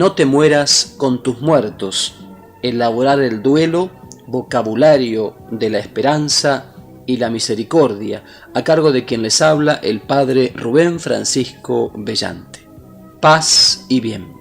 No te mueras con tus muertos, elaborar el duelo, vocabulario de la esperanza y la misericordia, a cargo de quien les habla, el padre Rubén Francisco Bellante. Paz y bien.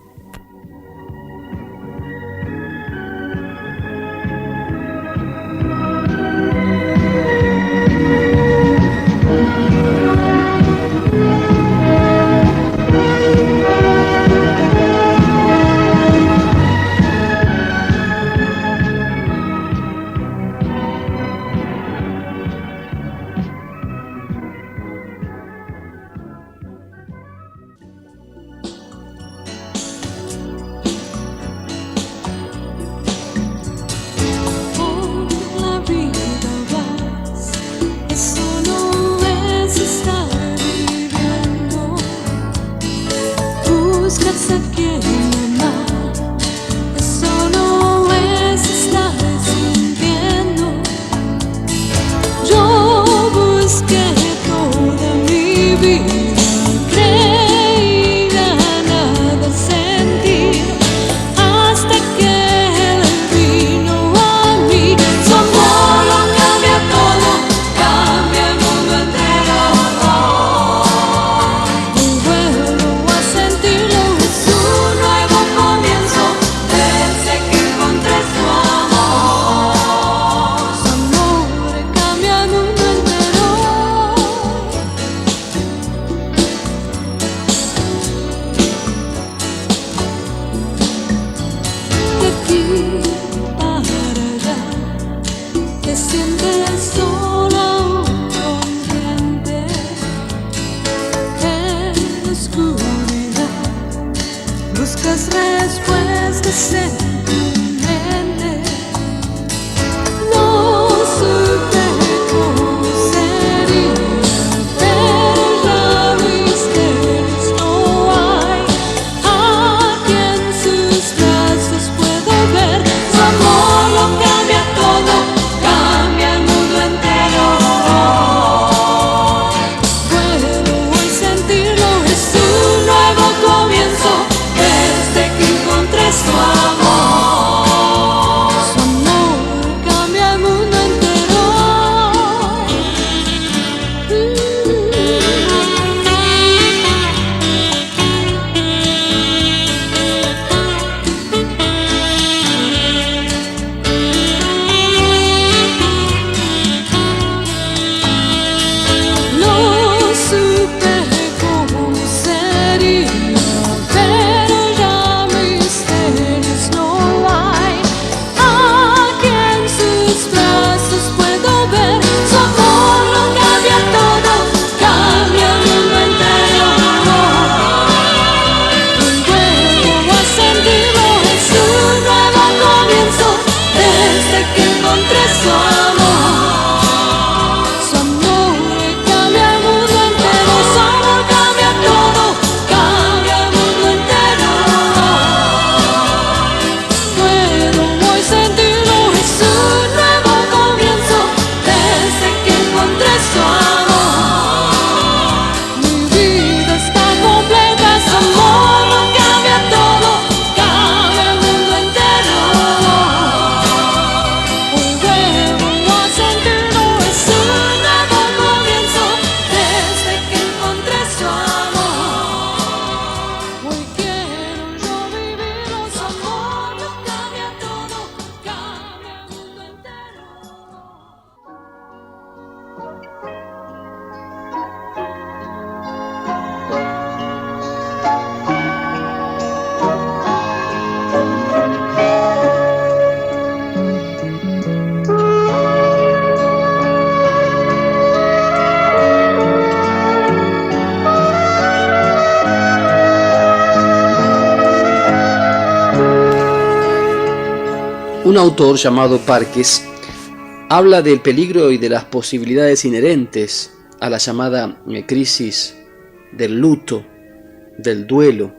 Un autor llamado Parques habla del peligro y de las posibilidades inherentes a la llamada crisis del luto, del duelo.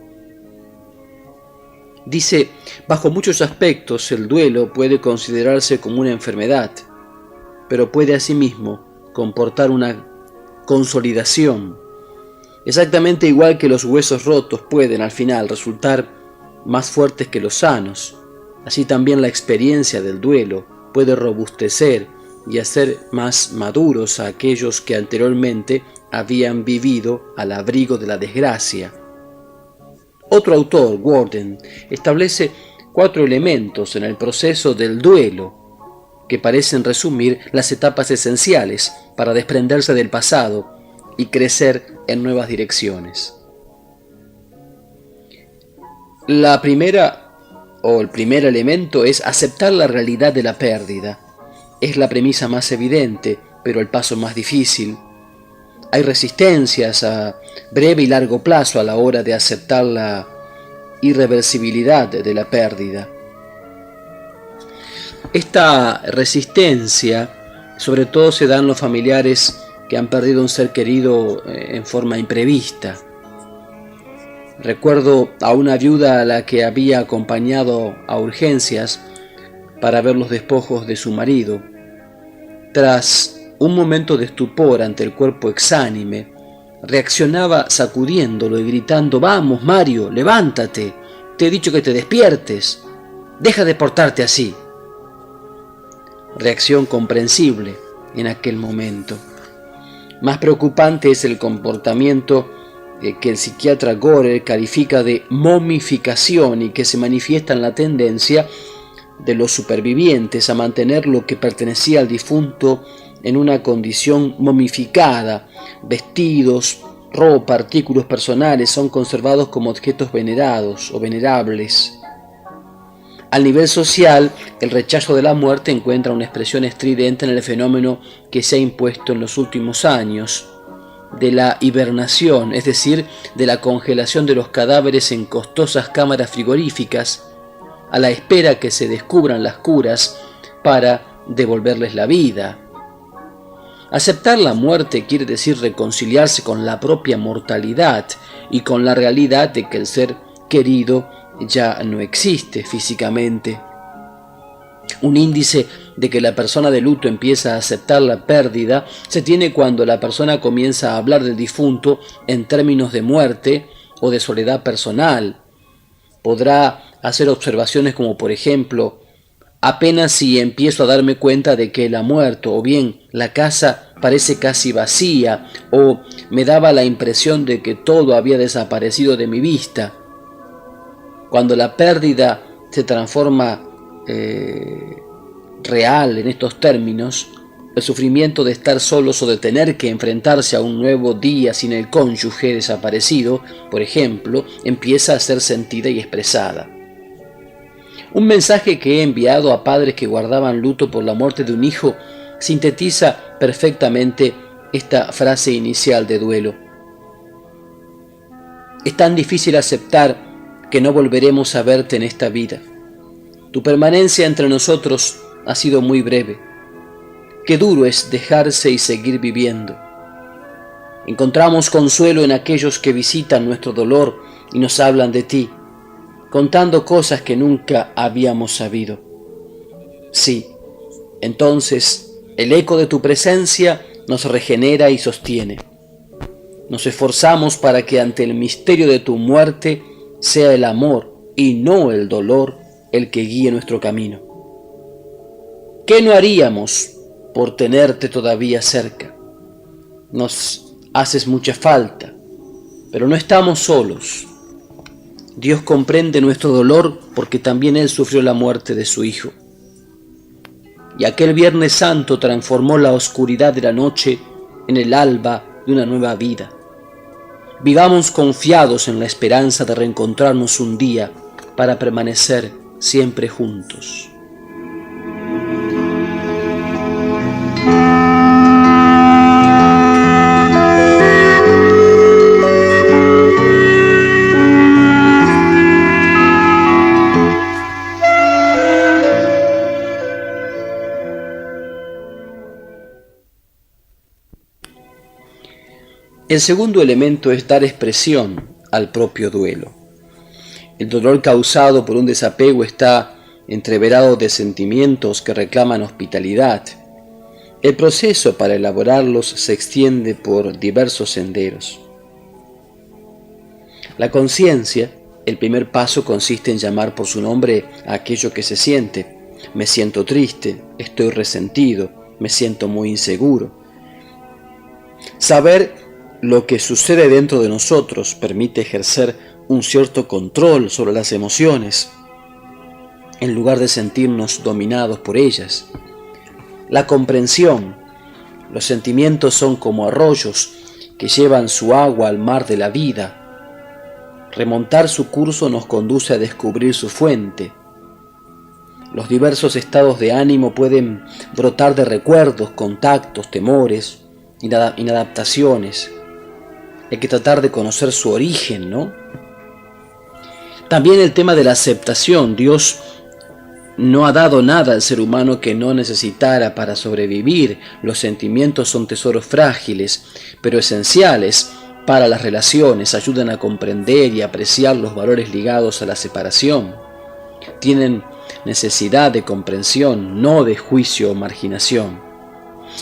Dice, bajo muchos aspectos el duelo puede considerarse como una enfermedad, pero puede asimismo comportar una consolidación. Exactamente igual que los huesos rotos pueden al final resultar más fuertes que los sanos. Así también la experiencia del duelo puede robustecer y hacer más maduros a aquellos que anteriormente habían vivido al abrigo de la desgracia. Otro autor, Warden, establece 4 elementos en el proceso del duelo que parecen resumir las etapas esenciales para desprenderse del pasado y crecer en nuevas direcciones. La primera, o el primer elemento, es aceptar la realidad de la pérdida. Es la premisa más evidente, pero el paso más difícil. Hay resistencias a breve y largo plazo a la hora de aceptar la irreversibilidad de la pérdida. Esta resistencia sobre todo se da en los familiares que han perdido un ser querido en forma imprevista. Recuerdo a una viuda a la que había acompañado a urgencias para ver los despojos de su marido. Tras un momento de estupor ante el cuerpo exánime, reaccionaba sacudiéndolo y gritando: «¡Vamos, Mario, levántate! Te he dicho que te despiertes. Deja de portarte así». Reacción comprensible en aquel momento. Más preocupante es el comportamiento que el psiquiatra Gore califica de momificación y que se manifiesta en la tendencia de los supervivientes a mantener lo que pertenecía al difunto en una condición momificada. Vestidos, ropa, artículos personales son conservados como objetos venerados o venerables. Al nivel social, el rechazo de la muerte encuentra una expresión estridente en el fenómeno que se ha impuesto en los últimos años de la hibernación, es decir, de la congelación de los cadáveres en costosas cámaras frigoríficas, a la espera que se descubran las curas para devolverles la vida. Aceptar la muerte quiere decir reconciliarse con la propia mortalidad y con la realidad de que el ser querido ya no existe físicamente. Un índice de que la persona de luto empieza a aceptar la pérdida se tiene cuando la persona comienza a hablar del difunto en términos de muerte o de soledad personal. Podrá hacer observaciones como, por ejemplo: «Apenas si empiezo a darme cuenta de que él ha muerto», o bien «La casa parece casi vacía», o «Me daba la impresión de que todo había desaparecido de mi vista». Cuando la pérdida se transforma real en estos términos, el sufrimiento de estar solos o de tener que enfrentarse a un nuevo día sin el cónyuge desaparecido, por ejemplo, empieza a ser sentida y expresada. Un mensaje que he enviado a padres que guardaban luto por la muerte de un hijo sintetiza perfectamente esta frase inicial de duelo. Es tan difícil aceptar que no volveremos a verte en esta vida. Tu permanencia entre nosotros ha sido muy breve. Qué duro es dejarse y seguir viviendo. Encontramos consuelo en aquellos que visitan nuestro dolor y nos hablan de ti, contando cosas que nunca habíamos sabido. Sí, entonces el eco de tu presencia nos regenera y sostiene. Nos esforzamos para que ante el misterio de tu muerte sea el amor y no el dolor el que guíe nuestro camino. ¿Qué no haríamos por tenerte todavía cerca? Nos haces mucha falta, pero no estamos solos. Dios comprende nuestro dolor porque también Él sufrió la muerte de su Hijo. Y aquel Viernes Santo transformó la oscuridad de la noche en el alba de una nueva vida. Vivamos confiados en la esperanza de reencontrarnos un día para permanecer siempre juntos. El segundo elemento es dar expresión al propio duelo. El dolor causado por un desapego está entreverado de sentimientos que reclaman hospitalidad. El proceso para elaborarlos se extiende por diversos senderos. La conciencia El primer paso consiste en llamar por su nombre a aquello que se siente. Me siento triste, estoy resentido, me siento muy inseguro. Saber lo que sucede dentro de nosotros permite ejercer un cierto control sobre las emociones, en lugar de sentirnos dominados por ellas. La comprensión. Los sentimientos son como arroyos que llevan su agua al mar de la vida. Remontar su curso nos conduce a descubrir su fuente. Los diversos estados de ánimo pueden brotar de recuerdos, contactos, temores, inadaptaciones. Hay que tratar de conocer su origen, ¿no? También el tema de la aceptación. Dios no ha dado nada al ser humano que no necesitara para sobrevivir. Los sentimientos son tesoros frágiles, pero esenciales para las relaciones. Ayudan a comprender y apreciar los valores ligados a la separación. Tienen necesidad de comprensión, no de juicio o marginación.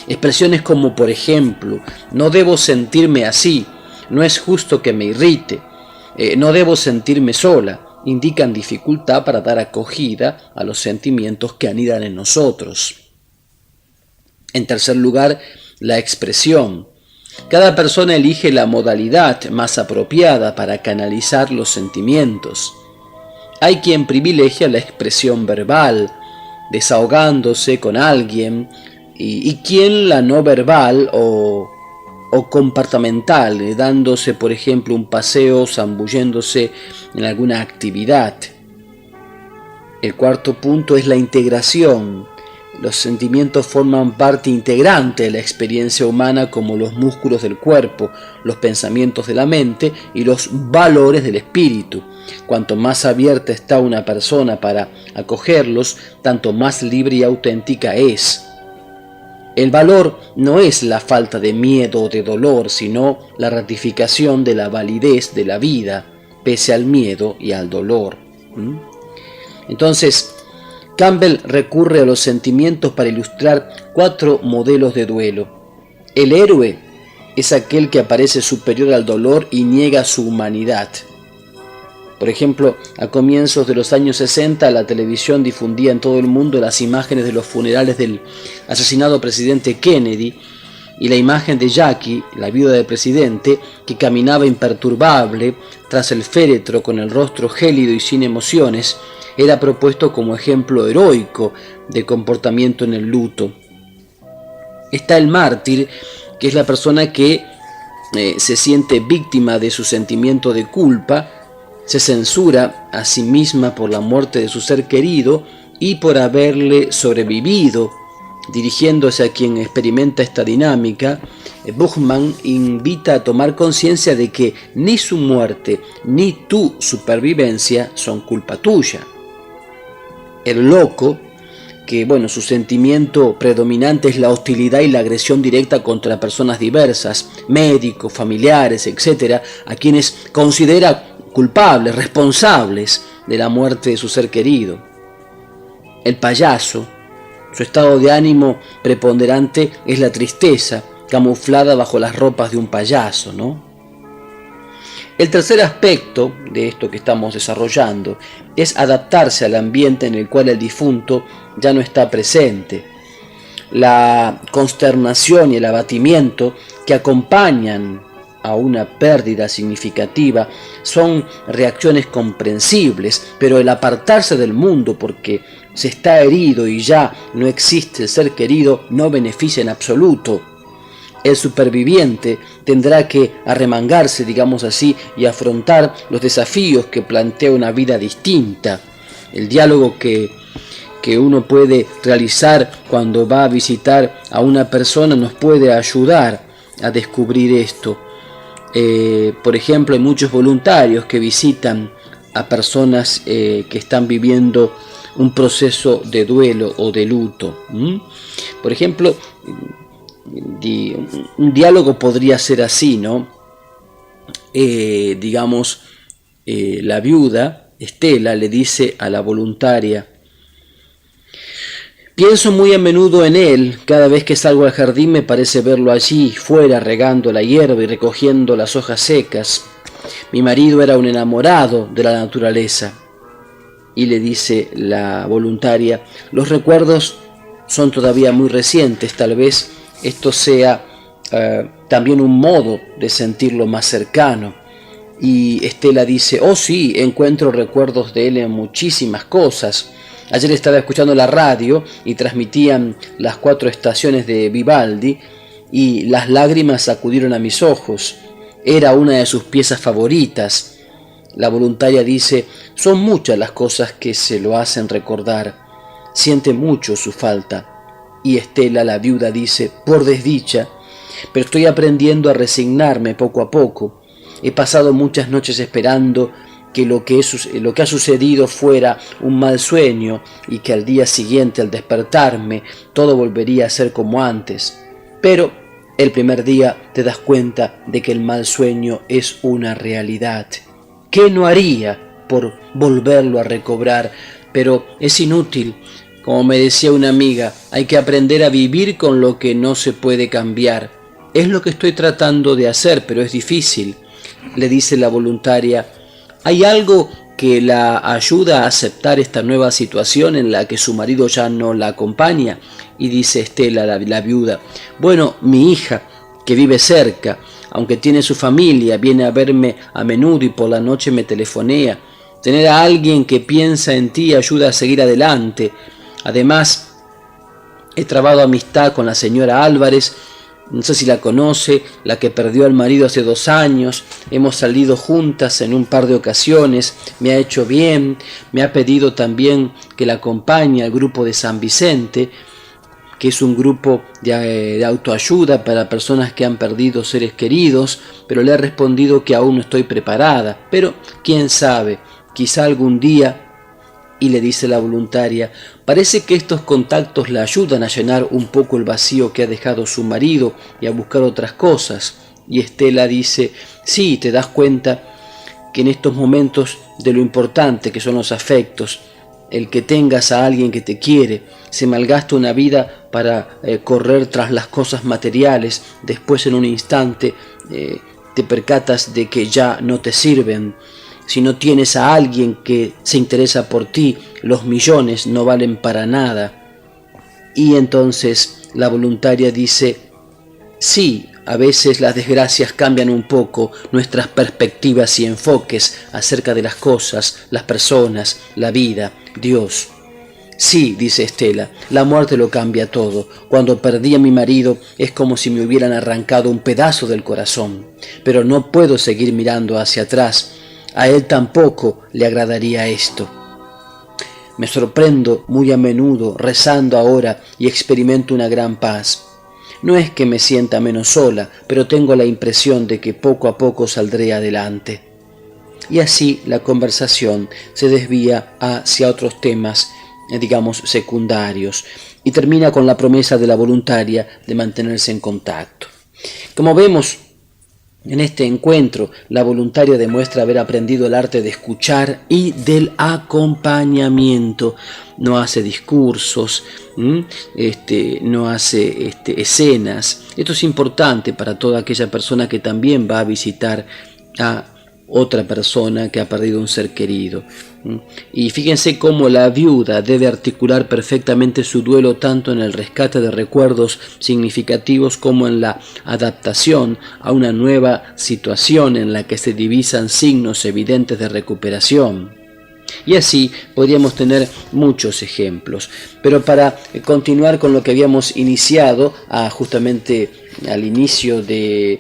Expresiones como, por ejemplo, no debo sentirme así, no es justo que me irrite, no debo sentirme sola, indican dificultad para dar acogida a los sentimientos que anidan en nosotros. En tercer lugar, la expresión. Cada persona elige la modalidad más apropiada para canalizar los sentimientos. Hay quien privilegia la expresión verbal, desahogándose con alguien, y quien la no verbal o comportamental, dándose por ejemplo un paseo, zambulléndose en alguna actividad. El cuarto punto es la integración. Los sentimientos forman parte integrante de la experiencia humana, como los músculos del cuerpo, los pensamientos de la mente y los valores del espíritu. Cuanto más abierta está una persona para acogerlos, tanto más libre y auténtica es. El valor no es la falta de miedo o de dolor, sino la ratificación de la validez de la vida, pese al miedo y al dolor. Entonces, Campbell recurre a los sentimientos para ilustrar 4 modelos de duelo. El héroe es aquel que aparece superior al dolor y niega su humanidad. Por ejemplo, a comienzos de los años 60, la televisión difundía en todo el mundo las imágenes de los funerales del asesinado presidente Kennedy y la imagen de Jackie, la viuda del presidente, que caminaba imperturbable tras el féretro con el rostro gélido y sin emociones, era propuesto como ejemplo heroico de comportamiento en el luto. Está el mártir, que es la persona que se siente víctima de su sentimiento de culpa, se censura a sí misma por la muerte de su ser querido y por haberle sobrevivido. Dirigiéndose a quien experimenta esta dinámica, Buchmann invita a tomar conciencia de que ni su muerte ni tu supervivencia son culpa tuya. El loco, que su sentimiento predominante es la hostilidad y la agresión directa contra personas diversas, médicos, familiares, etc., a quienes considera culpables, responsables de la muerte de su ser querido. El payaso, su estado de ánimo preponderante es la tristeza, camuflada bajo las ropas de un payaso, ¿no? El tercer aspecto de esto que estamos desarrollando es adaptarse al ambiente en el cual el difunto ya no está presente. La consternación y el abatimiento que acompañan a una pérdida significativa son reacciones comprensibles, pero el apartarse del mundo porque se está herido y ya no existe el ser querido no beneficia en absoluto. El superviviente tendrá que arremangarse, digamos así, y afrontar los desafíos que plantea una vida distinta. El diálogo que uno puede realizar cuando va a visitar a una persona nos puede ayudar a descubrir esto. Por ejemplo, hay muchos voluntarios que visitan a personas que están viviendo un proceso de duelo o de luto. Por ejemplo, un diálogo podría ser así, ¿no? La viuda, Estela, le dice a la voluntaria: pienso muy a menudo en él. Cada vez que salgo al jardín me parece verlo allí, fuera, regando la hierba y recogiendo las hojas secas. mi marido era un enamorado de la naturaleza. Y le dice la voluntaria, los recuerdos son todavía muy recientes, tal vez esto sea también un modo de sentirlo más cercano. Y Estela dice, oh sí, encuentro recuerdos de él en muchísimas cosas. Ayer estaba escuchando la radio y transmitían las 4 estaciones de Vivaldi y las lágrimas acudieron a mis ojos. Era una de sus piezas favoritas. La voluntaria dice, son muchas las cosas que se lo hacen recordar. Siente mucho su falta. Y Estela, la viuda, dice, por desdicha, pero estoy aprendiendo a resignarme poco a poco. He pasado muchas noches esperando que lo que ha sucedido fuera un mal sueño y que al día siguiente, al despertarme, todo volvería a ser como antes. Pero el primer día te das cuenta de que el mal sueño es una realidad. ¿Qué no haría por volverlo a recobrar? Pero es inútil. Como me decía una amiga, hay que aprender a vivir con lo que no se puede cambiar. Es lo que estoy tratando de hacer, pero es difícil. Le dice la voluntaria, ¿hay algo que la ayuda a aceptar esta nueva situación en la que su marido ya no la acompaña? Y dice Estela, la viuda, bueno, mi hija, que vive cerca, aunque tiene su familia, viene a verme a menudo y por la noche me telefonea. Tener a alguien que piensa en ti ayuda a seguir adelante. Además, he trabado amistad con la señora Álvarez, no sé si la conoce, la que perdió al marido hace 2 años. Hemos salido juntas en un par de ocasiones, me ha hecho bien, me ha pedido también que la acompañe al grupo de San Vicente, que es un grupo de autoayuda para personas que han perdido seres queridos, pero le he respondido que aún no estoy preparada, pero quién sabe, quizá algún día. Y le dice la voluntaria, parece que estos contactos la ayudan a llenar un poco el vacío que ha dejado su marido y a buscar otras cosas. Y Estela dice, sí, te das cuenta que en estos momentos de lo importante que son los afectos, el que tengas a alguien que te quiere, se malgasta una vida para correr tras las cosas materiales, después en un instante te percatas de que ya no te sirven. Si no tienes a alguien que se interesa por ti, los millones no valen para nada. Y entonces la voluntaria dice, sí, a veces las desgracias cambian un poco nuestras perspectivas y enfoques acerca de las cosas, las personas, la vida, Dios. Sí, dice Estela, la muerte lo cambia todo. Cuando perdí a mi marido es como si me hubieran arrancado un pedazo del corazón. Pero no puedo seguir mirando hacia atrás. A él tampoco le agradaría esto. Me sorprendo muy a menudo rezando ahora y experimento una gran paz. No es que me sienta menos sola, pero tengo la impresión de que poco a poco saldré adelante. Y así la conversación se desvía hacia otros temas, digamos, secundarios, y termina con la promesa de la voluntaria de mantenerse en contacto. Como vemos, en este encuentro, la voluntaria demuestra haber aprendido el arte de escuchar y del acompañamiento. No hace discursos, no hace escenas. Esto es importante para toda aquella persona que también va a visitar a otra persona que ha perdido un ser querido. Y fíjense cómo la viuda debe articular perfectamente su duelo tanto en el rescate de recuerdos significativos como en la adaptación a una nueva situación en la que se divisan signos evidentes de recuperación. Y así podríamos tener muchos ejemplos. Pero para continuar con lo que habíamos iniciado justamente al inicio de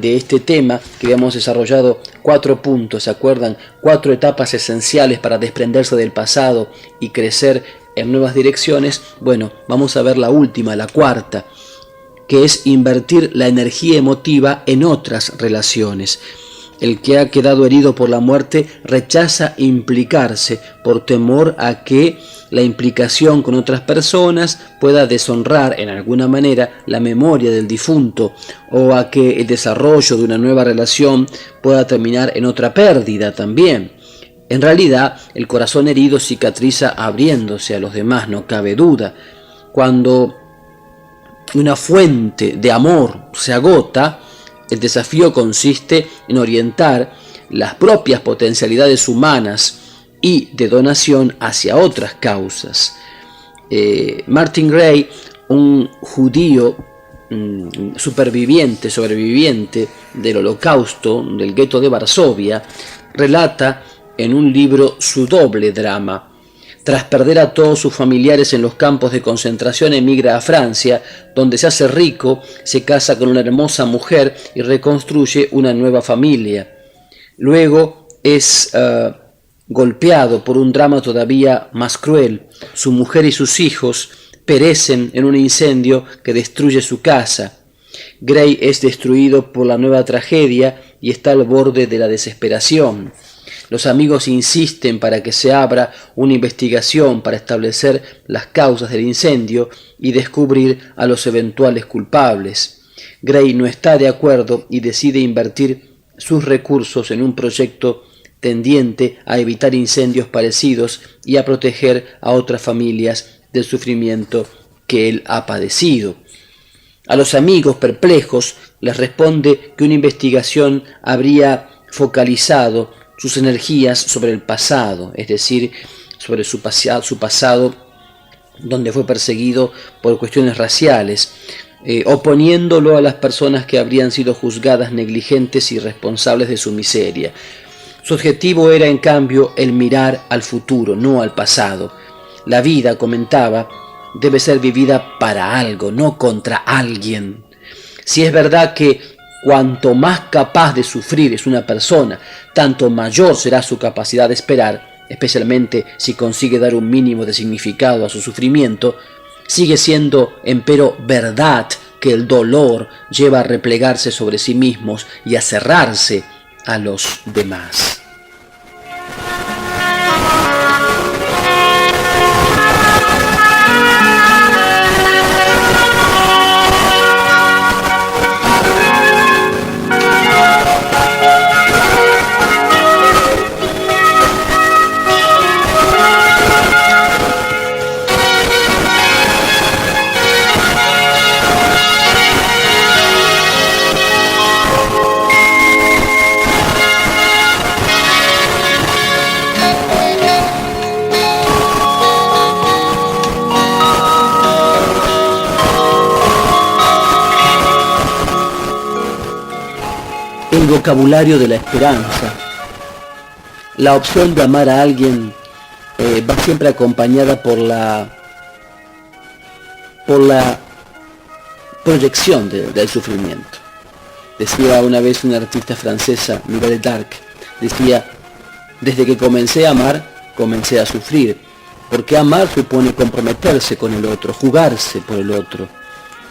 este tema, que habíamos desarrollado 4 puntos, ¿se acuerdan? 4 etapas esenciales para desprenderse del pasado y crecer en nuevas direcciones. Bueno, vamos a ver la última, la 4ª, que es invertir la energía emotiva en otras relaciones. El que ha quedado herido por la muerte rechaza implicarse por temor a que la implicación con otras personas pueda deshonrar en alguna manera la memoria del difunto o a que el desarrollo de una nueva relación pueda terminar en otra pérdida también. En realidad, el corazón herido cicatriza abriéndose a los demás, no cabe duda. Cuando una fuente de amor se agota, el desafío consiste en orientar las propias potencialidades humanas y de donación hacia otras causas. Martin Gray, un judío sobreviviente del Holocausto, del gueto de Varsovia, relata en un libro su doble drama. Tras perder a todos sus familiares en los campos de concentración, emigra a Francia, donde se hace rico, se casa con una hermosa mujer y reconstruye una nueva familia. Luego es golpeado por un drama todavía más cruel. Su mujer y sus hijos perecen en un incendio que destruye su casa. Gray es destruido por la nueva tragedia y está al borde de la desesperación. Los amigos insisten para que se abra una investigación para establecer las causas del incendio y descubrir a los eventuales culpables. Gray no está de acuerdo y decide invertir sus recursos en un proyecto tendiente a evitar incendios parecidos y a proteger a otras familias del sufrimiento que él ha padecido. A los amigos perplejos les responde que una investigación habría focalizado sus energías sobre el pasado, es decir, sobre su pasado donde fue perseguido por cuestiones raciales, oponiéndolo a las personas que habrían sido juzgadas negligentes y responsables de su miseria. Su objetivo era, en cambio, el mirar al futuro, no al pasado. La vida, comentaba, debe ser vivida para algo, no contra alguien. Si es verdad que cuanto más capaz de sufrir es una persona, tanto mayor será su capacidad de esperar, especialmente si consigue dar un mínimo de significado a su sufrimiento, sigue siendo, empero, verdad que el dolor lleva a replegarse sobre sí mismos y a cerrarse a los demás. El vocabulario de la esperanza. La opción de amar a alguien va siempre acompañada por la proyección del sufrimiento. Decía una vez una artista francesa, Mireille d'Arc, decía: desde que comencé a amar, comencé a sufrir, porque amar supone comprometerse con el otro, jugarse por el otro,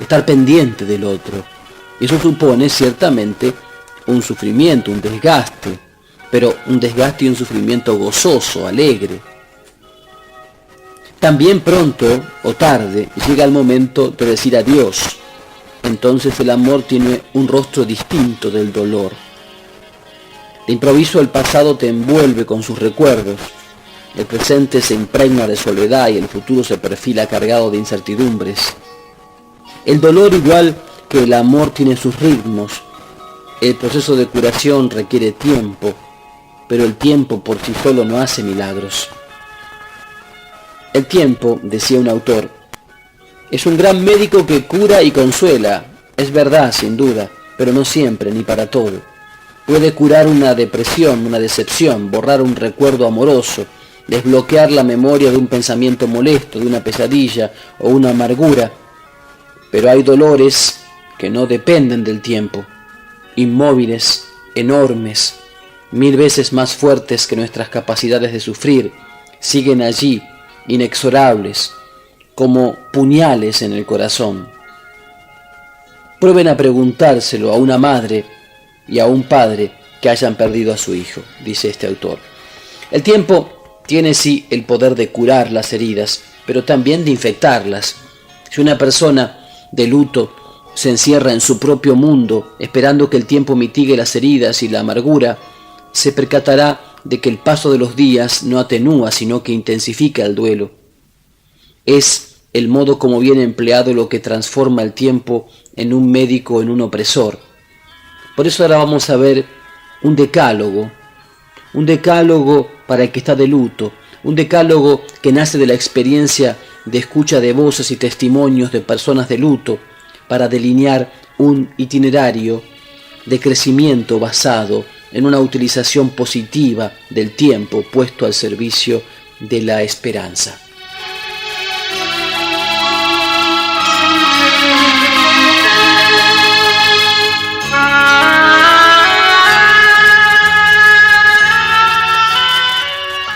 estar pendiente del otro. Eso supone ciertamente un sufrimiento, un desgaste, pero un desgaste y un sufrimiento gozoso, alegre. También pronto o tarde llega el momento de decir adiós. Entonces el amor tiene un rostro distinto del dolor. De improviso el pasado te envuelve con sus recuerdos, el presente se impregna de soledad y el futuro se perfila cargado de incertidumbres. El dolor, igual que el amor, tiene sus ritmos. El proceso de curación requiere tiempo, pero el tiempo por sí solo no hace milagros. El tiempo, decía un autor, es un gran médico que cura y consuela. Es verdad, sin duda, pero no siempre ni para todo. Puede curar una depresión, una decepción, borrar un recuerdo amoroso, desbloquear la memoria de un pensamiento molesto, de una pesadilla o una amargura. Pero hay dolores que no dependen del tiempo, inmóviles, enormes, 1000 veces más fuertes que nuestras capacidades de sufrir, siguen allí, inexorables, como puñales en el corazón. Prueben a preguntárselo a una madre y a un padre que hayan perdido a su hijo, dice este autor. El tiempo tiene sí el poder de curar las heridas, pero también de infectarlas. Si una persona de luto se encierra en su propio mundo, esperando que el tiempo mitigue las heridas y la amargura, se percatará de que el paso de los días no atenúa, sino que intensifica el duelo. Es el modo como viene empleado lo que transforma el tiempo en un médico, en un opresor. Por eso ahora vamos a ver un decálogo un decálogo para el que está de luto, un decálogo que nace de la experiencia de escucha de voces y testimonios de personas de luto, para delinear un itinerario de crecimiento basado en una utilización positiva del tiempo puesto al servicio de la esperanza.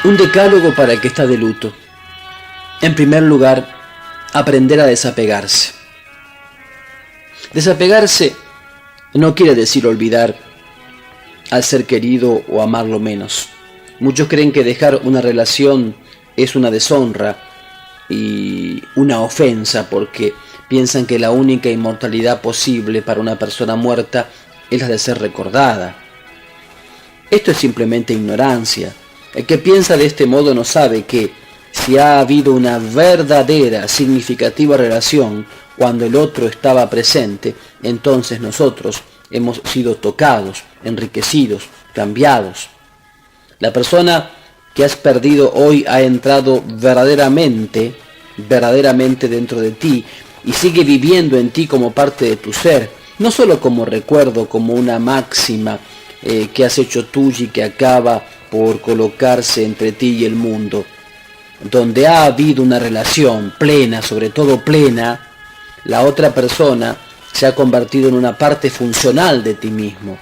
Un decálogo para el que está de luto. En primer lugar, aprender a desapegarse. Desapegarse no quiere decir olvidar al ser querido o amarlo menos. Muchos creen que dejar una relación es una deshonra y una ofensa porque piensan que la única inmortalidad posible para una persona muerta es la de ser recordada. Esto es simplemente ignorancia. El que piensa de este modo no sabe que si ha habido una verdadera, significativa relación cuando el otro estaba presente, entonces nosotros hemos sido tocados, enriquecidos, cambiados. La persona que has perdido hoy ha entrado verdaderamente dentro de ti y sigue viviendo en ti como parte de tu ser, no solo como recuerdo, como una máxima que has hecho tuya y que acaba por colocarse entre ti y el mundo. Donde ha habido una relación plena, sobre todo plena, la otra persona se ha convertido en una parte funcional de ti mismo.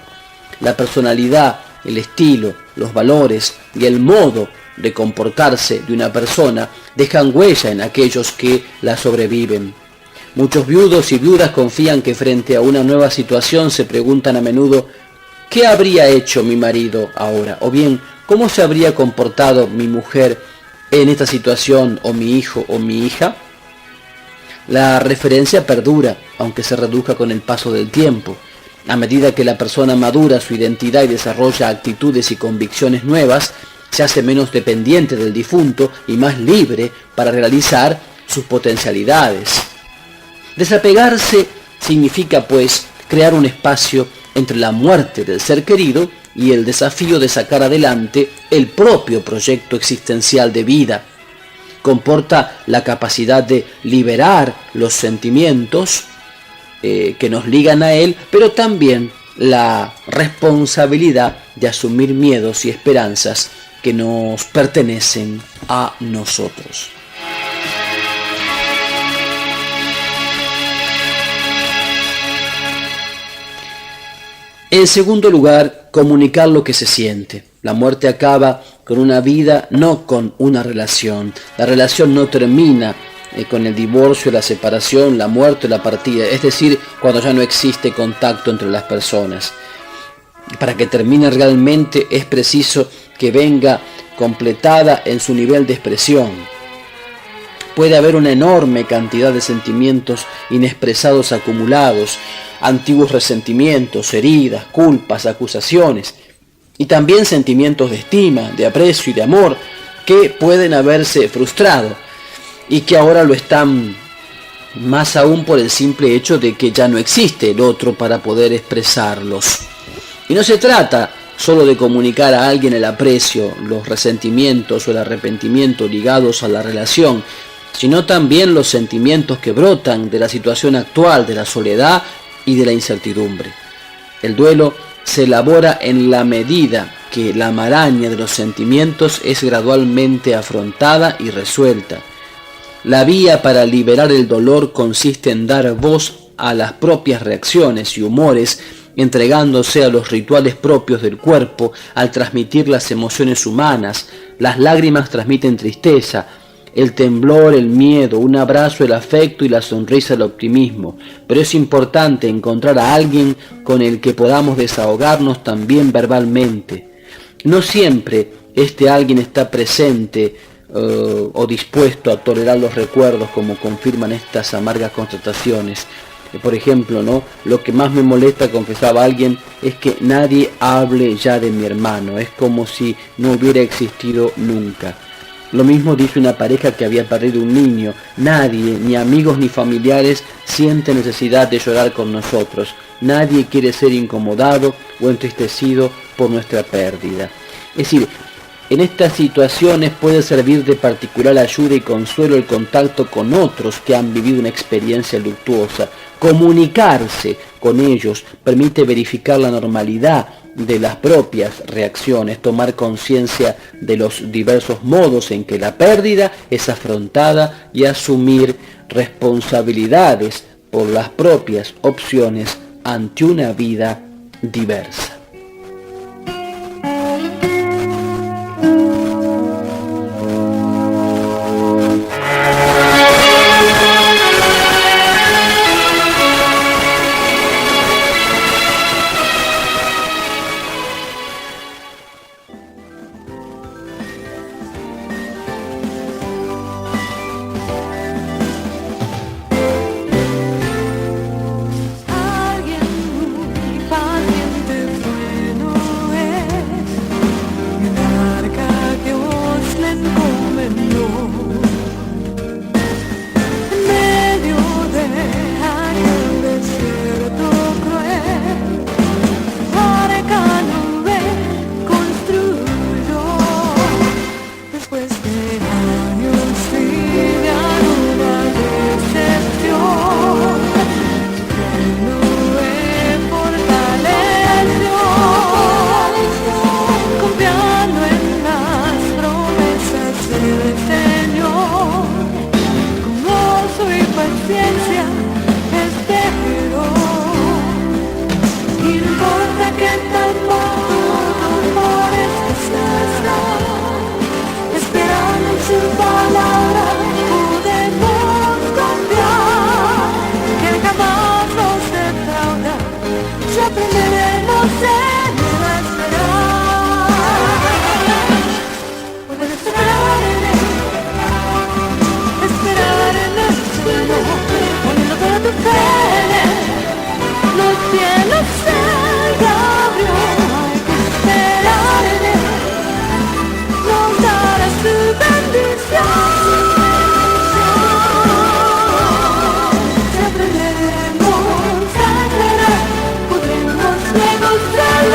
La personalidad, el estilo, los valores y el modo de comportarse de una persona dejan huella en aquellos que la sobreviven. Muchos viudos y viudas confían que frente a una nueva situación se preguntan a menudo ¿qué habría hecho mi marido ahora? O bien, ¿cómo se habría comportado mi mujer en esta situación, o mi hijo o mi hija? La referencia perdura, aunque se reduzca con el paso del tiempo. A medida que la persona madura su identidad y desarrolla actitudes y convicciones nuevas, se hace menos dependiente del difunto y más libre para realizar sus potencialidades. Desapegarse significa, pues, crear un espacio entre la muerte del ser querido y el desafío de sacar adelante el propio proyecto existencial de vida. Comporta la capacidad de liberar los sentimientos que nos ligan a él, pero también la responsabilidad de asumir miedos y esperanzas que nos pertenecen a nosotros. En segundo lugar, comunicar lo que se siente. La muerte acaba con una vida, no con una relación. La relación no termina con el divorcio, la separación, la muerte, la partida. Es decir, cuando ya no existe contacto entre las personas. Para que termine realmente es preciso que venga completada en su nivel de expresión. Puede haber una enorme cantidad de sentimientos inexpresados acumulados, antiguos resentimientos, heridas, culpas, acusaciones, y también sentimientos de estima, de aprecio y de amor que pueden haberse frustrado y que ahora lo están más aún por el simple hecho de que ya no existe el otro para poder expresarlos. Y no se trata solo de comunicar a alguien el aprecio, los resentimientos o el arrepentimiento ligados a la relación, sino también los sentimientos que brotan de la situación actual, de la soledad y de la incertidumbre. El duelo se elabora en la medida que la maraña de los sentimientos es gradualmente afrontada y resuelta. La vía para liberar el dolor consiste en dar voz a las propias reacciones y humores, entregándose a los rituales propios del cuerpo al transmitir las emociones humanas. Las lágrimas transmiten tristeza, el temblor, el miedo, un abrazo, el afecto y la sonrisa, el optimismo. Pero es importante encontrar a alguien con el que podamos desahogarnos también verbalmente. No siempre este alguien está presente o dispuesto a tolerar los recuerdos, como confirman estas amargas constataciones. Por ejemplo, ¿no? Lo que más me molesta, confesaba alguien, es que nadie hable ya de mi hermano. Es como si no hubiera existido nunca. Lo mismo dice una pareja que había perdido un niño. Nadie, ni amigos ni familiares, siente necesidad de llorar con nosotros. Nadie quiere ser incomodado o entristecido por nuestra pérdida. Es decir, en estas situaciones puede servir de particular ayuda y consuelo el contacto con otros que han vivido una experiencia luctuosa. Comunicarse con ellos permite verificar la normalidad de las propias reacciones, tomar conciencia de los diversos modos en que la pérdida es afrontada y asumir responsabilidades por las propias opciones ante una vida diversa. Podremos negociar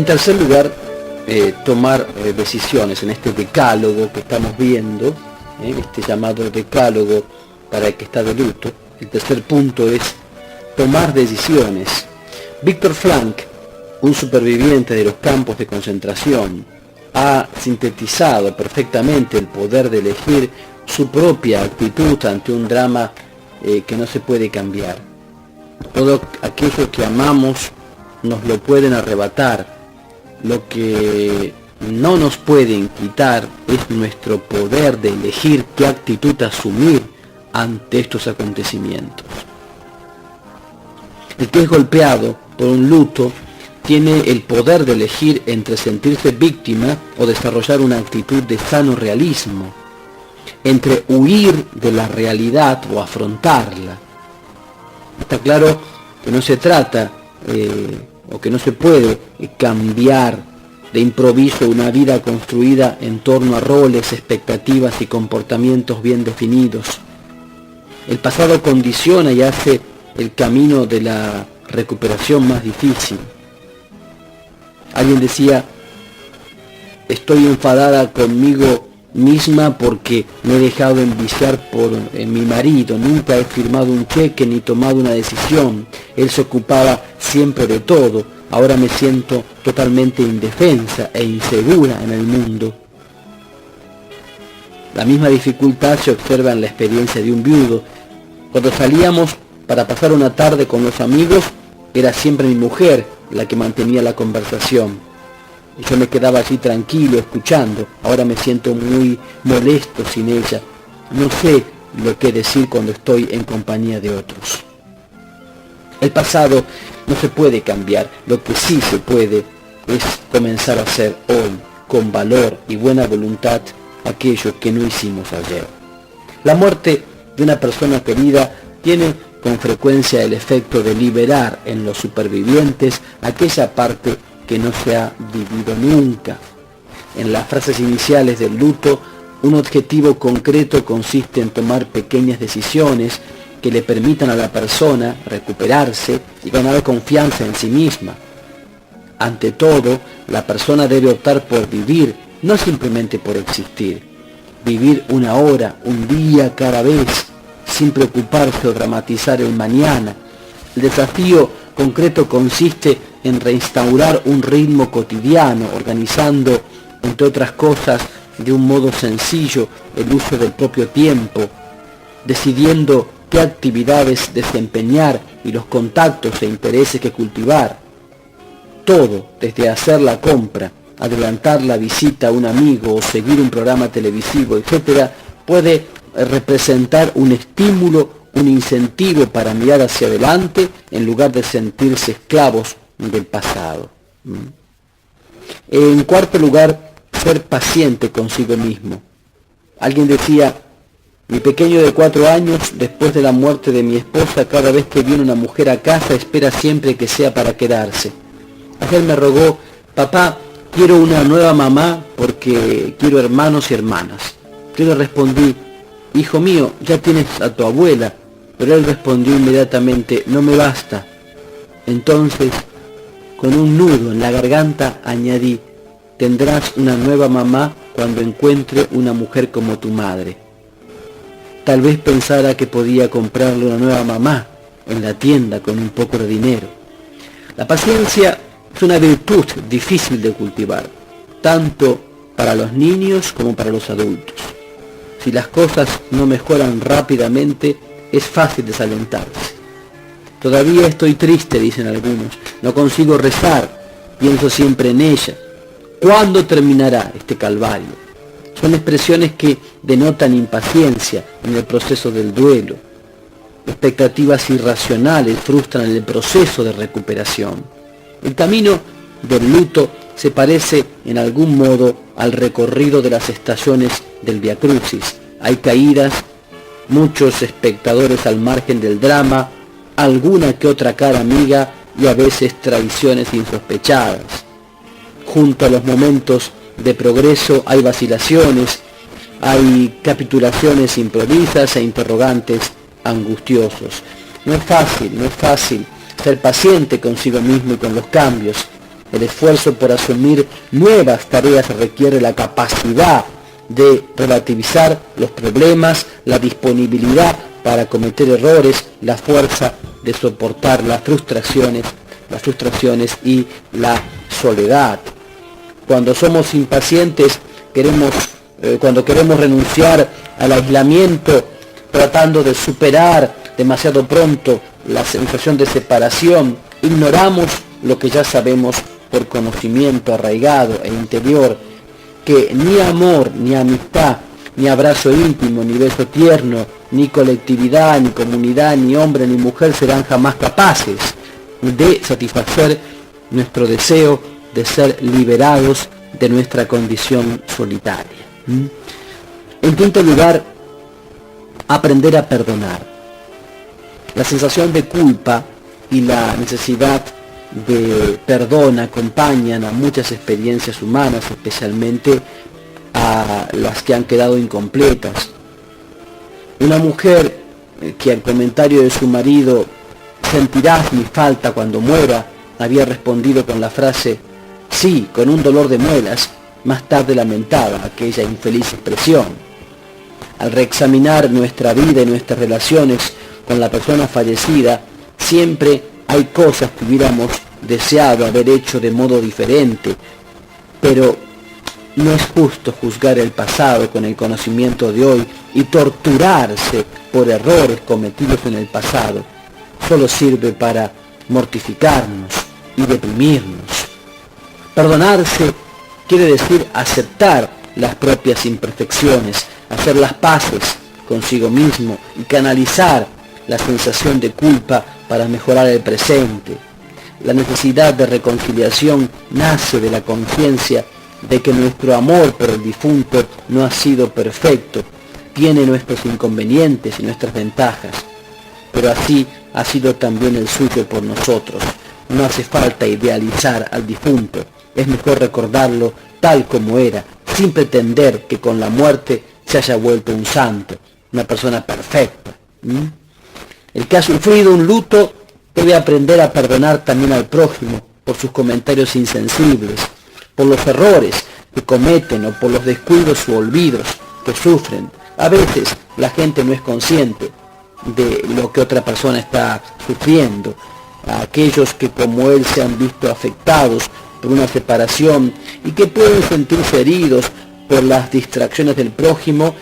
tercer lugar, tomar decisiones en este decálogo que estamos viendo, este llamado decálogo para el que está de luto. El tercer punto es tomar decisiones. Viktor Frankl, un superviviente de los campos de concentración, ha sintetizado perfectamente el poder de elegir su propia actitud ante un drama que no se puede cambiar. Todo aquello que amamos nos lo pueden arrebatar. Lo que no nos pueden quitar es nuestro poder de elegir qué actitud asumir ante estos acontecimientos. El que es golpeado por un luto tiene el poder de elegir entre sentirse víctima o desarrollar una actitud de sano realismo, entre huir de la realidad o afrontarla. Está claro que no se trata o que no se puede cambiar de improviso una vida construida en torno a roles, expectativas y comportamientos bien definidos. El pasado condiciona y hace el camino de la recuperación más difícil. Alguien decía, estoy enfadada conmigo misma porque me he dejado enviciar por mi marido, nunca he firmado un cheque ni tomado una decisión, él se ocupaba siempre de todo, ahora me siento totalmente indefensa e insegura en el mundo. La misma dificultad se observa en la experiencia de un viudo. Cuando salíamos para pasar una tarde con los amigos, era siempre mi mujer la que mantenía la conversación. Y yo me quedaba allí tranquilo, escuchando. Ahora me siento muy molesto sin ella. No sé lo que decir cuando estoy en compañía de otros. El pasado no se puede cambiar. Lo que sí se puede es comenzar a hacer hoy, con valor y buena voluntad, aquello que no hicimos ayer. La muerte de una persona querida tiene con frecuencia el efecto de liberar en los supervivientes aquella parte que no se ha vivido nunca. En las frases iniciales del luto, un objetivo concreto consiste en tomar pequeñas decisiones que le permitan a la persona recuperarse y ganar confianza en sí misma. Ante todo, la persona debe optar por vivir, no simplemente por existir. Vivir una hora, un día cada vez, sin preocuparse o dramatizar el mañana. El desafío concreto consiste en reinstaurar un ritmo cotidiano, organizando, entre otras cosas, de un modo sencillo el uso del propio tiempo, decidiendo qué actividades desempeñar y los contactos e intereses que cultivar. Todo, desde hacer la compra, adelantar la visita a un amigo o seguir un programa televisivo, etc., puede representar un estímulo, un incentivo para mirar hacia adelante en lugar de sentirse esclavos del pasado. En cuarto lugar, ser paciente consigo mismo. Alguien decía, mi pequeño de 4 años, después de la muerte de mi esposa, cada vez que viene una mujer a casa espera siempre que sea para quedarse. Ayer me rogó, papá, quiero una nueva mamá porque quiero hermanos y hermanas. Yo le respondí, hijo mío, ya tienes a tu abuela, pero él respondió inmediatamente, no me basta. Entonces, con un nudo en la garganta, añadí, tendrás una nueva mamá cuando encuentre una mujer como tu madre. Tal vez pensara que podía comprarle una nueva mamá en la tienda con un poco de dinero. La paciencia es una virtud difícil de cultivar, tanto para los niños como para los adultos. Si las cosas no mejoran rápidamente, es fácil desalentarse. Todavía estoy triste, dicen algunos, no consigo rezar, pienso siempre en ella. ¿Cuándo terminará este calvario? Son expresiones que denotan impaciencia en el proceso del duelo. Expectativas irracionales frustran el proceso de recuperación. El camino del luto se parece en algún modo al recorrido de las estaciones del Vía Crucis. Hay caídas, muchos espectadores al margen del drama, alguna que otra cara amiga y a veces traiciones insospechadas. Junto a los momentos de progreso hay vacilaciones, hay capitulaciones improvisas e interrogantes angustiosos. No es fácil ser paciente consigo mismo y con los cambios. El esfuerzo por asumir nuevas tareas requiere la capacidad de relativizar los problemas, la disponibilidad para cometer errores, la fuerza de soportar las frustraciones y la soledad. Cuando somos impacientes, cuando queremos renunciar al aislamiento, tratando de superar demasiado pronto la sensación de separación, ignoramos lo que ya sabemos por conocimiento arraigado e interior, que ni amor, ni amistad, ni abrazo íntimo, ni beso tierno, ni colectividad, ni comunidad, ni hombre, ni mujer serán jamás capaces de satisfacer nuestro deseo de ser liberados de nuestra condición solitaria. En quinto lugar, aprender a perdonar. La sensación de culpa y la necesidad de perdón acompañan a muchas experiencias humanas, especialmente a las que han quedado incompletas. Una mujer que al comentario de su marido «sentirás mi falta cuando muera», había respondido con la frase «sí, con un dolor de muelas», más tarde lamentaba aquella infeliz expresión. Al reexaminar nuestra vida y nuestras relaciones con la persona fallecida, siempre hay cosas que hubiéramos deseado haber hecho de modo diferente, pero no es justo juzgar el pasado con el conocimiento de hoy y torturarse por errores cometidos en el pasado. Solo sirve para mortificarnos y deprimirnos. Perdonarse quiere decir aceptar las propias imperfecciones, hacer las paces consigo mismo y canalizar la sensación de culpa para mejorar el presente. La necesidad de reconciliación nace de la conciencia de que nuestro amor por el difunto no ha sido perfecto, tiene nuestros inconvenientes y nuestras ventajas, pero así ha sido también el suyo por nosotros. No hace falta idealizar al difunto, es mejor recordarlo tal como era, sin pretender que con la muerte se haya vuelto un santo, una persona perfecta. El que ha sufrido un luto debe aprender a perdonar también al prójimo por sus comentarios insensibles, por los errores que cometen o por los descuidos u olvidos que sufren. A veces la gente no es consciente de lo que otra persona está sufriendo. A aquellos que como él se han visto afectados por una separación y que pueden sentirse heridos por las distracciones del prójimo,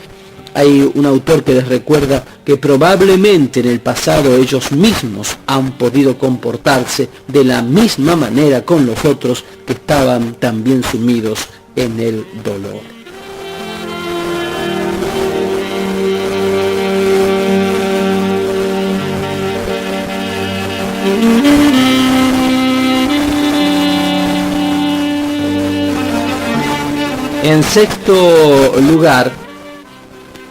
hay un autor que les recuerda que probablemente en el pasado ellos mismos han podido comportarse de la misma manera con los otros que estaban también sumidos en el dolor. En sexto lugar,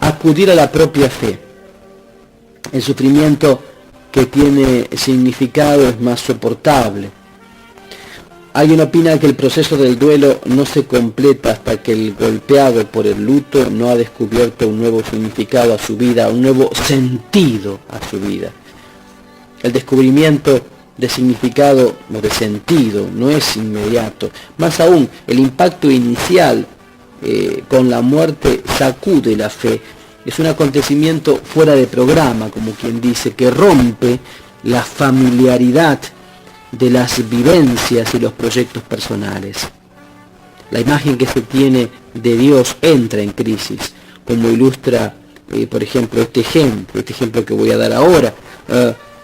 acudir a la propia fe. El sufrimiento que tiene significado es más soportable. Alguien opina que el proceso del duelo no se completa hasta que el golpeado por el luto no ha descubierto un nuevo significado a su vida, un nuevo sentido a su vida. El descubrimiento de significado o de sentido no es inmediato. Más aún, el impacto inicial con la muerte sacude la fe. Es un acontecimiento fuera de programa, como quien dice, que rompe la familiaridad de las vivencias y los proyectos personales. La imagen que se tiene de Dios entra en crisis, como ilustra, por ejemplo, este ejemplo que voy a dar ahora.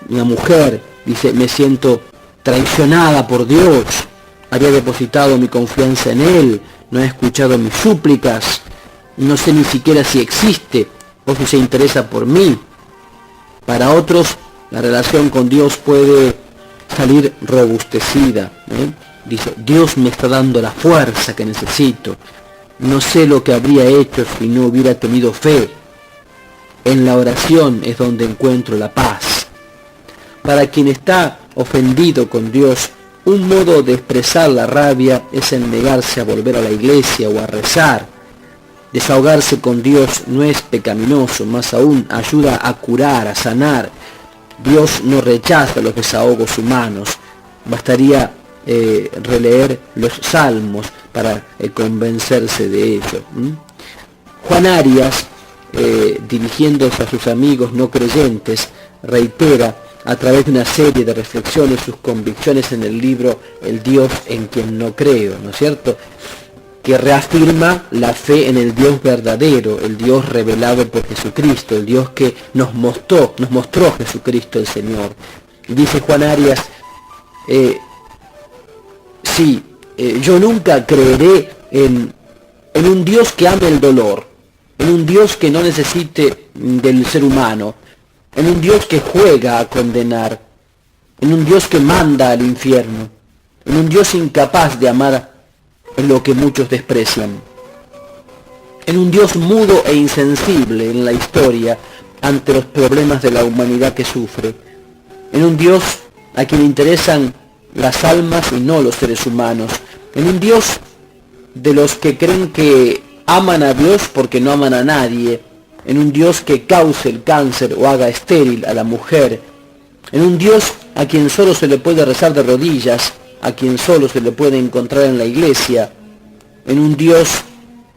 Una mujer dice: me siento traicionada por Dios, había depositado mi confianza en Él, no ha escuchado mis súplicas, no sé ni siquiera si existe o si se interesa por mí. Para otros, la relación con Dios puede salir robustecida. Dice: Dios me está dando la fuerza que necesito. No sé lo que habría hecho si no hubiera tenido fe. En la oración es donde encuentro la paz. Para quien está ofendido con Dios, un modo de expresar la rabia es el negarse a volver a la iglesia o a rezar. Desahogarse con Dios no es pecaminoso, más aún ayuda a curar, a sanar. Dios no rechaza los desahogos humanos. Bastaría releer los salmos para convencerse de ello. Juan Arias, dirigiéndose a sus amigos no creyentes, reitera a través de una serie de reflexiones sus convicciones en el libro El Dios en quien no creo, ¿no es cierto?, que reafirma la fe en el Dios verdadero, el Dios revelado por Jesucristo, el Dios que nos mostró Jesucristo el Señor. Dice Juan Arias, yo nunca creeré en un Dios que ame el dolor, en un Dios que no necesite del ser humano, en un Dios que juega a condenar, en un Dios que manda al infierno, en un Dios incapaz de amar en lo que muchos desprecian, en un Dios mudo e insensible en la historia ante los problemas de la humanidad que sufre, en un Dios a quien interesan las almas y no los seres humanos, en un Dios de los que creen que aman a Dios porque no aman a nadie, en un Dios que cause el cáncer o haga estéril a la mujer, en un Dios a quien solo se le puede rezar de rodillas, a quien solo se le puede encontrar en la iglesia, en un Dios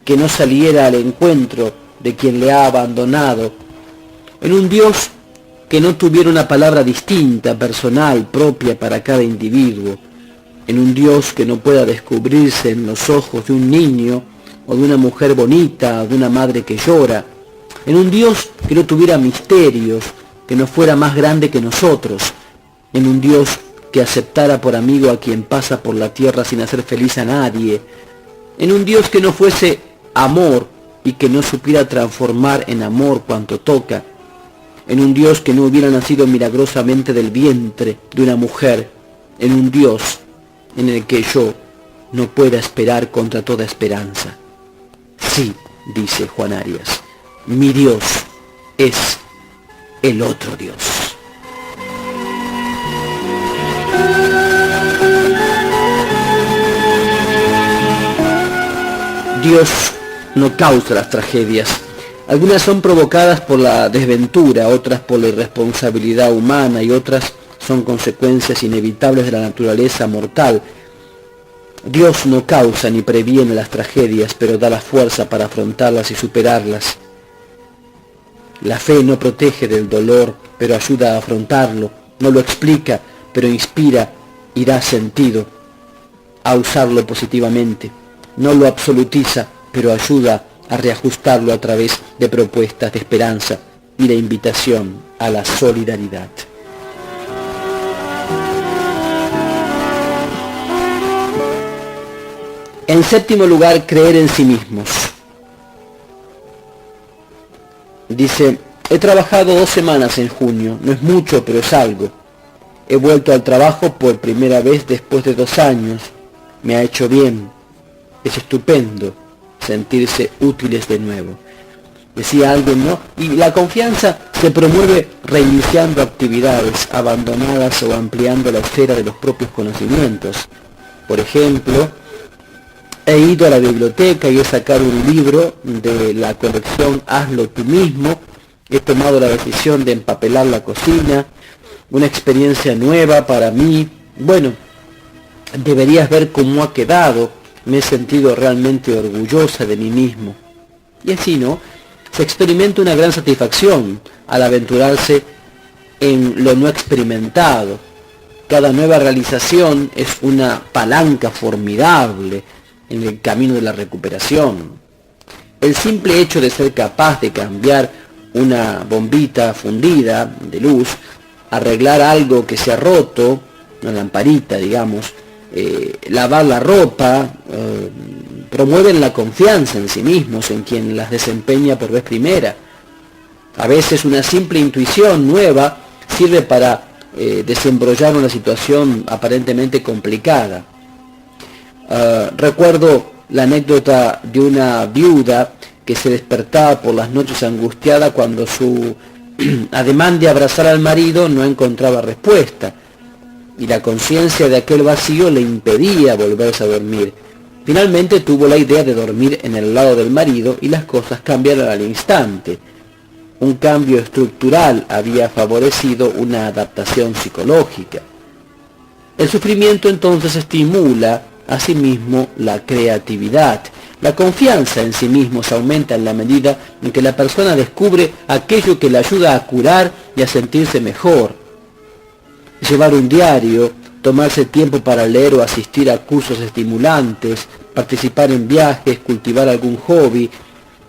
que no saliera al encuentro de quien le ha abandonado, en un Dios que no tuviera una palabra distinta, personal, propia para cada individuo, en un Dios que no pueda descubrirse en los ojos de un niño o de una mujer bonita o de una madre que llora, en un Dios que no tuviera misterios, que no fuera más grande que nosotros, en un Dios que aceptara por amigo a quien pasa por la tierra sin hacer feliz a nadie, en un Dios que no fuese amor y que no supiera transformar en amor cuanto toca, en un Dios que no hubiera nacido milagrosamente del vientre de una mujer, en un Dios en el que yo no pueda esperar contra toda esperanza. Sí, dice Juan Arias, mi Dios es el otro Dios. Dios no causa las tragedias. Algunas son provocadas por la desventura, otras por la irresponsabilidad humana y otras son consecuencias inevitables de la naturaleza mortal. Dios no causa ni previene las tragedias, pero da la fuerza para afrontarlas y superarlas. La fe no protege del dolor, pero ayuda a afrontarlo. No lo explica, pero inspira y da sentido a usarlo positivamente. No lo absolutiza, pero ayuda a reajustarlo a través de propuestas de esperanza y la invitación a la solidaridad. En séptimo lugar, creer en sí mismos. Dice, he trabajado 2 semanas en junio, no es mucho, pero es algo. He vuelto al trabajo por primera vez después de 2 años. Me ha hecho bien. Es estupendo sentirse útiles de nuevo. Decía alguien, ¿no? Y la confianza se promueve reiniciando actividades abandonadas o ampliando la esfera de los propios conocimientos. Por ejemplo, he ido a la biblioteca y he sacado un libro de la colección Hazlo tú mismo. He tomado la decisión de empapelar la cocina, una experiencia nueva para mí. Bueno, deberías ver cómo ha quedado. Me he sentido realmente orgullosa de mí mismo. Y así, ¿no? Se experimenta una gran satisfacción al aventurarse en lo no experimentado. Cada nueva realización es una palanca formidable en el camino de la recuperación. El simple hecho de ser capaz de cambiar una bombita fundida de luz, arreglar algo que se ha roto, una lamparita, digamos, lavar la ropa, promueven la confianza en sí mismos, en quien las desempeña por vez primera. A veces una simple intuición nueva sirve para desembrollar una situación aparentemente complicada. Recuerdo la anécdota de una viuda que se despertaba por las noches angustiada cuando su ademán de abrazar al marido no encontraba respuesta, y la conciencia de aquel vacío le impedía volverse a dormir. Finalmente tuvo la idea de dormir en el lado del marido y las cosas cambiaron al instante. Un cambio estructural había favorecido una adaptación psicológica. El sufrimiento entonces estimula asimismo la creatividad. La confianza en sí mismo se aumenta en la medida en que la persona descubre aquello que le ayuda a curar y a sentirse mejor. Llevar un diario, tomarse tiempo para leer o asistir a cursos estimulantes, participar en viajes, cultivar algún hobby,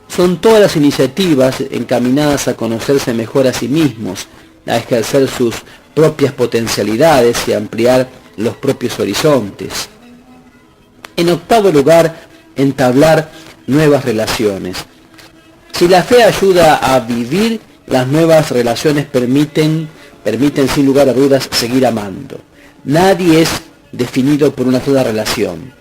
son todas las iniciativas encaminadas a conocerse mejor a sí mismos, a ejercer sus propias potencialidades y ampliar los propios horizontes. En octavo lugar, entablar nuevas relaciones. Si la fe ayuda a vivir, las nuevas relaciones permiten sin lugar a dudas seguir amando. Nadie es definido por una sola relación.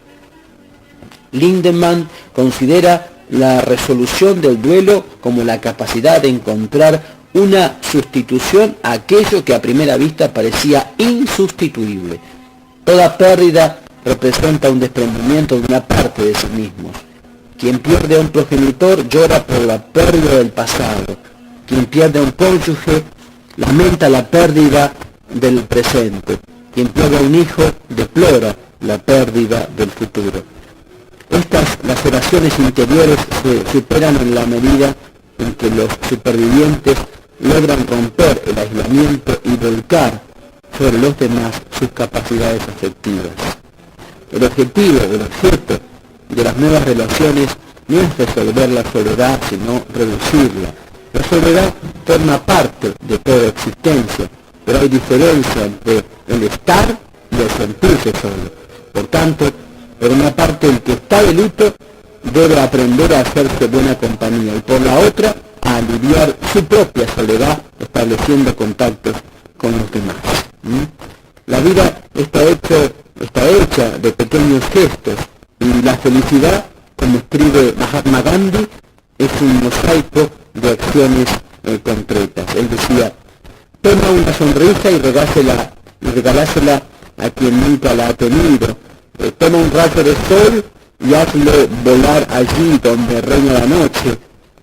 Lindemann considera la resolución del duelo como la capacidad de encontrar una sustitución a aquello que a primera vista parecía insustituible. Toda pérdida representa un desprendimiento de una parte de sí mismos. Quien pierde a un progenitor llora por la pérdida del pasado. Quien pierde a un cónyuge lamenta la pérdida del presente. Quien pierde a un hijo deplora la pérdida del futuro. Estas laceraciones interiores se superan en la medida en que los supervivientes logran romper el aislamiento y volcar sobre los demás sus capacidades afectivas. El objetivo, el objeto de las nuevas relaciones no es resolver la soledad, sino reducirla. La soledad forma parte de toda existencia, pero hay diferencia entre el estar y el sentirse solo. Por tanto, por una parte, el que está de luto debe aprender a hacerse buena compañía y por la otra, a aliviar su propia soledad estableciendo contactos con los demás. La vida está hecha de pequeños gestos y la felicidad, como escribe Mahatma Gandhi, es un mosaico de acciones concretas. Él decía: toma una sonrisa y regalásela a quien nunca la ha tenido. Toma un rayo de sol y hazlo volar allí donde reina la noche.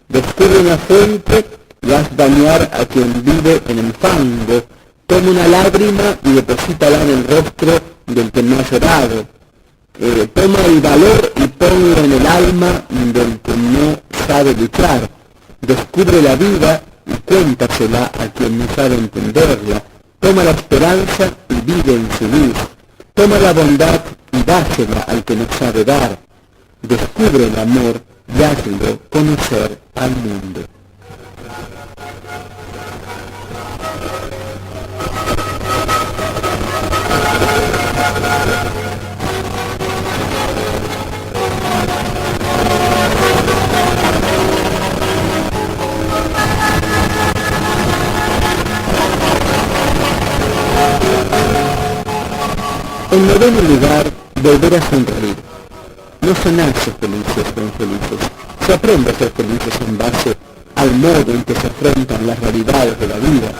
Descubre una fuente y haz bañar a quien vive en el fango. Toma una lágrima y deposítala en el rostro del que no ha llorado. Toma el valor y ponlo en el alma del que no sabe luchar. Descubre la vida y cuéntasela a quien no sabe entenderla. Toma la esperanza y vive en su luz. Toma la bondad y dásela al que no sabe dar. Descubre el amor y hazlo conocer al mundo. En noveno lugar, volver a sonreír. No se nace felices o infelices. Se aprende a ser felices en base al modo en que se afrontan las realidades de la vida.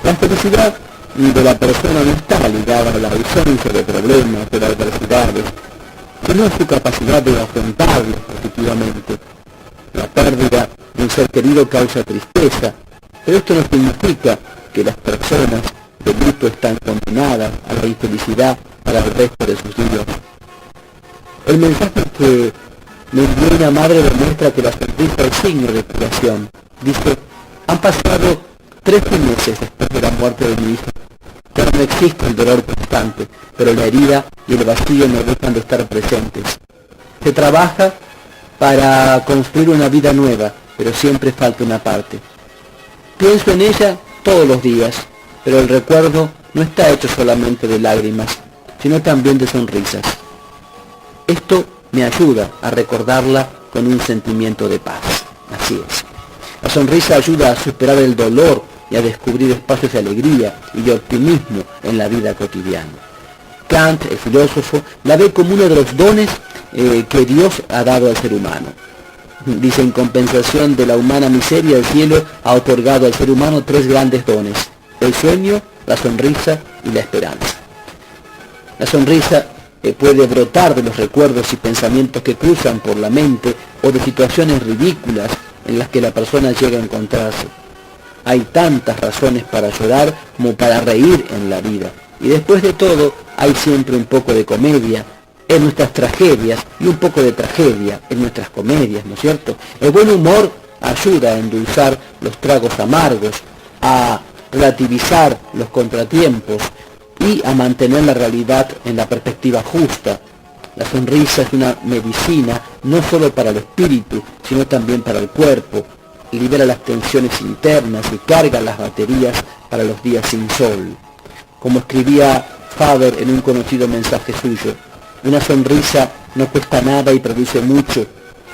La felicidad de la persona no está ligada a la ausencia de problemas, de adversidades, sino a su capacidad de afrontarlos positivamente. La pérdida de un ser querido causa tristeza, pero esto no significa que las personas de luto están condenadas a la infelicidad para el resto de sus días. El mensaje que me envió una madre demuestra que la sonrisa es signo de curación. Dice: han pasado 13 meses después de la muerte de mi hija. Ya no existe el dolor constante, pero la herida y el vacío no dejan de estar presentes. Se trabaja para construir una vida nueva, pero siempre falta una parte. Pienso en ella todos los días, pero el recuerdo no está hecho solamente de lágrimas, sino también de sonrisas. Esto me ayuda a recordarla con un sentimiento de paz. Así es. La sonrisa ayuda a superar el dolor y a descubrir espacios de alegría y de optimismo en la vida cotidiana. Kant, el filósofo, la ve como uno de los dones que Dios ha dado al ser humano. Dice: en compensación de la humana miseria, el cielo ha otorgado al ser humano 3 grandes dones: el sueño, la sonrisa y la esperanza. La sonrisa puede brotar de los recuerdos y pensamientos que cruzan por la mente o de situaciones ridículas en las que la persona llega a encontrarse. Hay tantas razones para llorar como para reír en la vida. Y después de todo, hay siempre un poco de comedia en nuestras tragedias y un poco de tragedia en nuestras comedias, ¿no es cierto? El buen humor ayuda a endulzar los tragos amargos, a relativizar los contratiempos y a mantener la realidad en la perspectiva justa. La sonrisa es una medicina no solo para el espíritu, sino también para el cuerpo. Libera las tensiones internas y carga las baterías para los días sin sol. Como escribía Faber en un conocido mensaje suyo, una sonrisa no cuesta nada y produce mucho.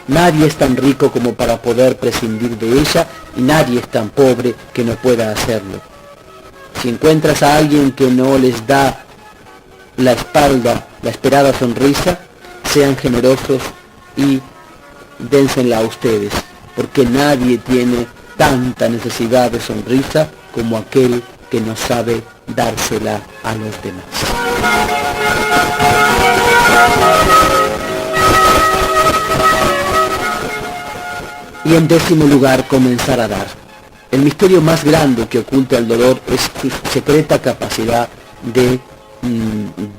Nadie es tan rico como para poder prescindir de ella y nadie es tan pobre que no pueda hacerlo. Si encuentras a alguien que no les da la espalda, la esperada sonrisa, sean generosos y dénsela a ustedes, porque nadie tiene tanta necesidad de sonrisa como aquel que no sabe dársela a los demás. Y en 10º lugar, comenzar a dar. El misterio más grande que oculta el dolor es su secreta capacidad de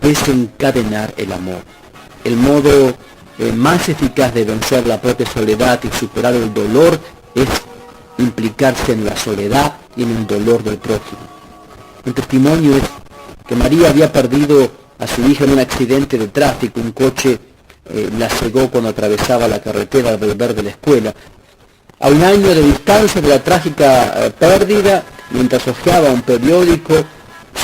desencadenar el amor. El modo más eficaz de vencer la propia soledad y superar el dolor es implicarse en la soledad y en el dolor del prójimo. Un testimonio es que María había perdido a su hija en un accidente de tráfico. Un coche la cegó cuando atravesaba la carretera al volver de la escuela. A un año de distancia de la trágica pérdida, mientras hojeaba un periódico,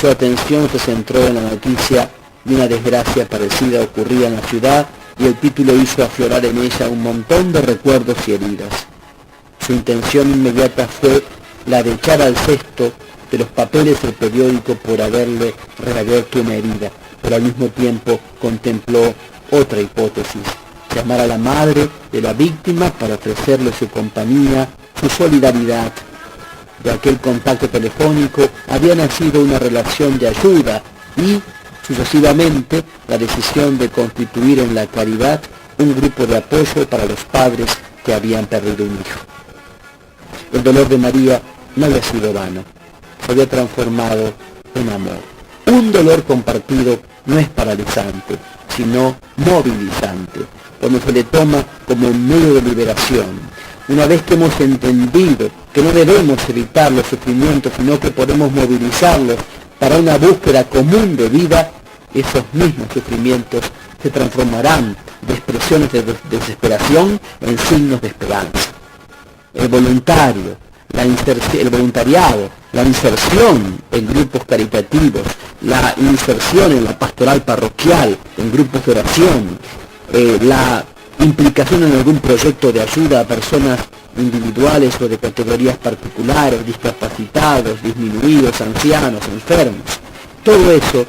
su atención se centró en la noticia de una desgracia parecida ocurrida en la ciudad y el título hizo aflorar en ella un montón de recuerdos y heridas. Su intención inmediata fue la de echar al cesto de los papeles del periódico por haberle reabierto una herida, pero al mismo tiempo contempló otra hipótesis: llamar a la madre de la víctima para ofrecerle su compañía, su solidaridad. De aquel contacto telefónico había nacido una relación de ayuda y, sucesivamente, la decisión de constituir en la caridad un grupo de apoyo para los padres que habían perdido un hijo. El dolor de María no había sido vano, se había transformado en amor. Un dolor compartido no es paralizante, sino movilizante, cuando se le toma como un medio de liberación. Una vez que hemos entendido que no debemos evitar los sufrimientos, sino que podemos movilizarlos para una búsqueda común de vida, esos mismos sufrimientos se transformarán de expresiones de desesperación en signos de esperanza. El voluntariado, la inserción en grupos caritativos, la inserción en la pastoral parroquial, en grupos de oración, la implicación en algún proyecto de ayuda a personas individuales o de categorías particulares, discapacitados, disminuidos, ancianos, enfermos. Todo eso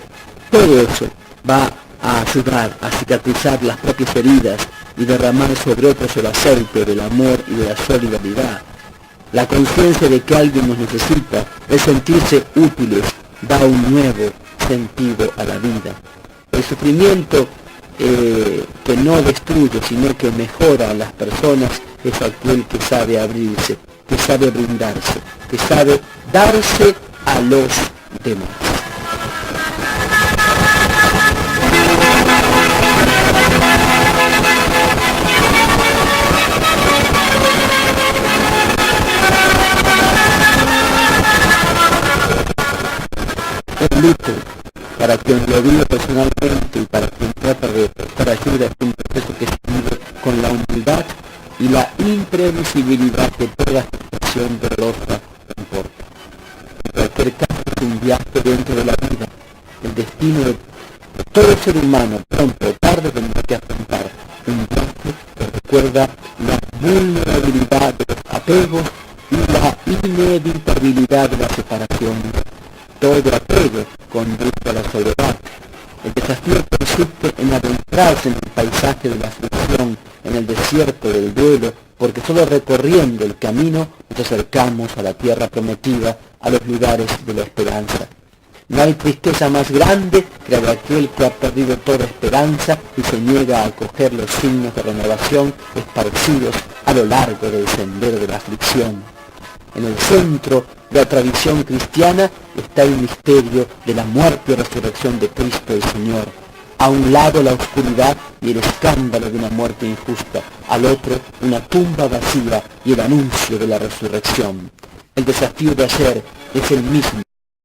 va a ayudar a cicatrizar las propias heridas y derramar sobre otros el aceite del amor y de la solidaridad. La conciencia de que alguien nos necesita, el sentirse útiles, da un nuevo sentido a la vida. El sufrimiento que no destruye, sino que mejora a las personas, es aquel que sabe abrirse, que sabe brindarse, que sabe darse a los demás. El luto, para quien lo vive personalmente y para quien trata de prestar ayuda, es un proceso que se vive con la humildad y la imprevisibilidad que toda expresión dolorosa importa. En cualquier caso, es un viaje dentro de la vida. El destino de todo ser humano, pronto o tarde, tendrá que afrontar un viaje que recuerda la vulnerabilidad de los apegos y la inevitabilidad de la separación. Todo apego conduce a la soledad. El desafío consiste en adentrarse en el paisaje de la aflicción, en el desierto del duelo, porque solo recorriendo el camino nos acercamos a la tierra prometida, a los lugares de la esperanza. No hay tristeza más grande que la de aquel que ha perdido toda esperanza y se niega a acoger los signos de renovación esparcidos a lo largo del sendero de la aflicción. En el centro de la tradición cristiana está el misterio de la muerte y resurrección de Cristo el Señor. A un lado la oscuridad y el escándalo de una muerte injusta, al otro una tumba vacía y el anuncio de la resurrección. El desafío de ayer es el mismo